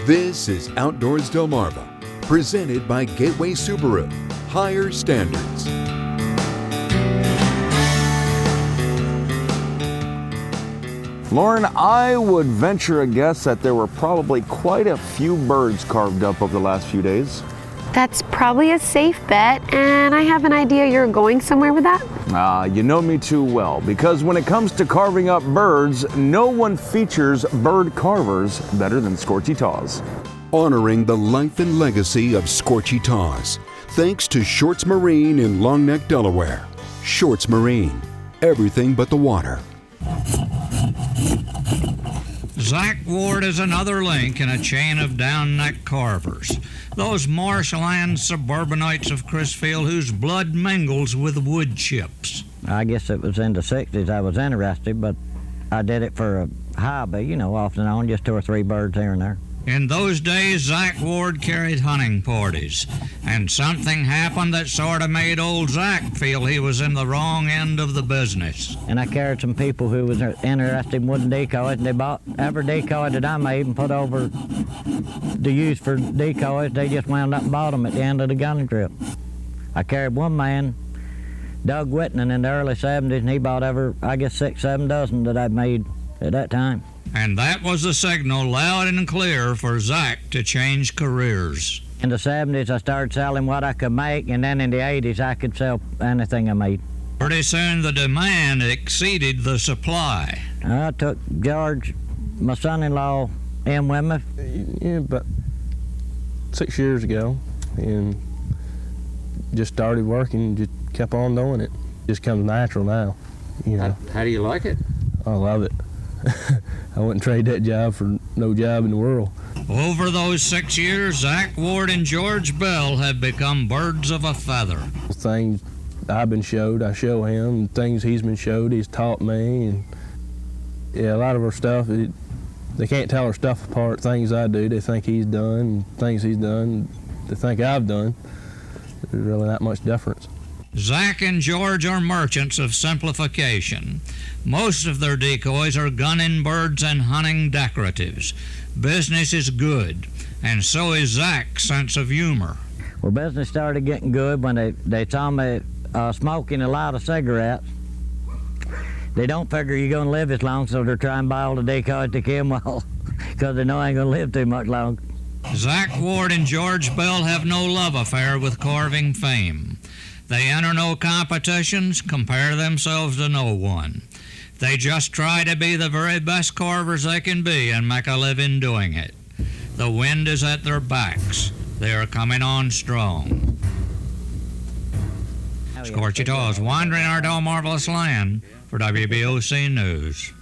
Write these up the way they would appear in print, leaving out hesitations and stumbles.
This is Outdoors Delmarva, presented by Gateway Subaru. Higher standards. Lauren, I would venture a guess that there were probably quite a few birds carved up over the last few days. That's probably a safe bet, and I have an idea you're going somewhere with that. You know me too well, because when it comes to carving up birds, no one features bird carvers better than Scorchy Tawes. Honoring the life and legacy of Scorchy Tawes, thanks to Shorts Marine in Long Neck, Delaware. Shorts Marine, everything but the water. Zach Ward is another link in a chain of down-neck carvers. Those marshland suburbanites of Chrisfield whose blood mingles with wood chips. I guess it was in the 60s I was interested, but I did it for a hobby, you know, off and on, just 2 or 3 birds here and there. In those days, Zach Ward carried hunting parties, and something happened that sort of made old Zach feel he was in the wrong end of the business. And I carried some people who was interested in wooden decoys, and they bought every decoy that I made and put over to use for decoys. They just wound up and bought them at the end of the gunning trip. I carried one man, Doug Whitman, in the early 70s, and he bought I guess 6, 7 dozen that I'd made at that time. And that was the signal loud and clear for Zach to change careers. In the 70s, I started selling what I could make, and then in the 80s, I could sell anything I made. Pretty soon, the demand exceeded the supply. I took George, my son-in-law, in with me. Yeah, about 6 years ago, and just started working, just kept on doing it. Just comes natural now, you know. How do you like it? I love it. I wouldn't trade that job for no job in the world. Over those 6 years, Zach Ward and George Bell have become birds of a feather. Things I've been showed, I show him. And things he's been showed, he's taught me. And yeah, a lot of our stuff, they can't tell our stuff apart. Things I do, they think he's done. And things he's done, they think I've done. There's really not much difference. Zach and George are merchants of simplification. Most of their decoys are gunning birds and hunting decoratives. Business is good, and so is Zach's sense of humor. Well, business started getting good when they saw me smoking a lot of cigarettes. They don't figure you're going to live as long, so they're trying to buy all the decoys to kill them all, because they know I ain't going to live too much longer. Zach Ward and George Bell have no love affair with carving fame. They enter no competitions, compare themselves to no one. They just try to be the very best carvers they can be and make a living doing it. The wind is at their backs. They are coming on strong. Scorchy Tawes, wandering our dull, marvelous land for WBOC News.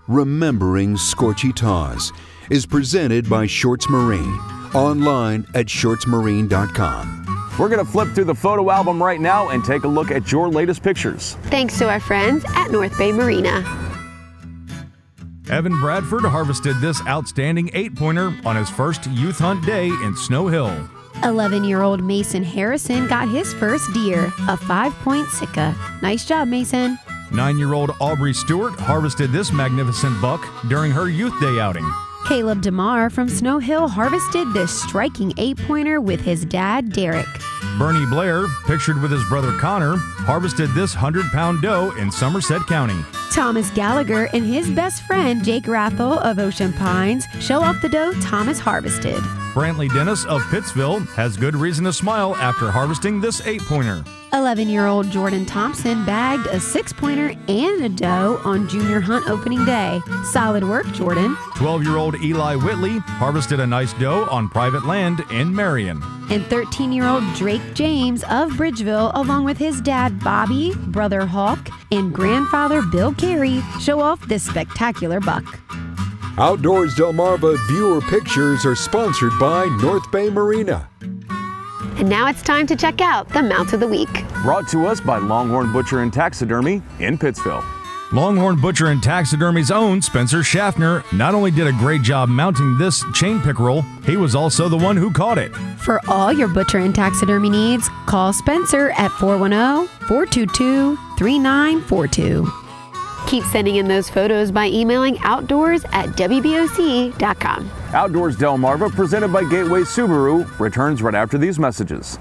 Remembering Scorchy Tawes is presented by Shorts Marine, online at shortsmarine.com. We're going to flip through the photo album right now and take a look at your latest pictures. Thanks to our friends at North Bay Marina. Evan Bradford harvested this outstanding 8-pointer on his first youth hunt day in Snow Hill. 11-year-old Mason Harrison got his first deer, a 5-point Sitka. Nice job, Mason. 9-year-old Aubrey Stewart harvested this magnificent buck during her youth day outing. Caleb DeMar from Snow Hill harvested this striking 8-pointer with his dad, Derek. Bernie Blair, pictured with his brother Connor, harvested this 100-pound doe in Somerset County. Thomas Gallagher and his best friend, Jake Rathel of Ocean Pines, show off the doe Thomas harvested. Brantley Dennis of Pittsville has good reason to smile after harvesting this 8-pointer. 11-year-old Jordan Thompson bagged a 6-pointer and a doe on junior hunt opening day. Solid work, Jordan. 12-year-old Eli Whitley harvested a nice doe on private land in Marion. And 13-year-old Drake James of Bridgeville, along with his dad Bobby, brother Hawk, and grandfather Bill Carey, show off this spectacular buck. Outdoors Delmarva viewer pictures are sponsored by North Bay Marina. And now it's time to check out the Mount of the Week. Brought to us by Longhorn Butcher and Taxidermy in Pittsville. Longhorn Butcher and Taxidermy's own Spencer Schaffner not only did a great job mounting this chain pickerel, he was also the one who caught it. For all your butcher and taxidermy needs, call Spencer at 410-422-3942. Keep sending in those photos by emailing outdoors@wboc.com. Outdoors Delmarva, presented by Gateway Subaru, returns right after these messages.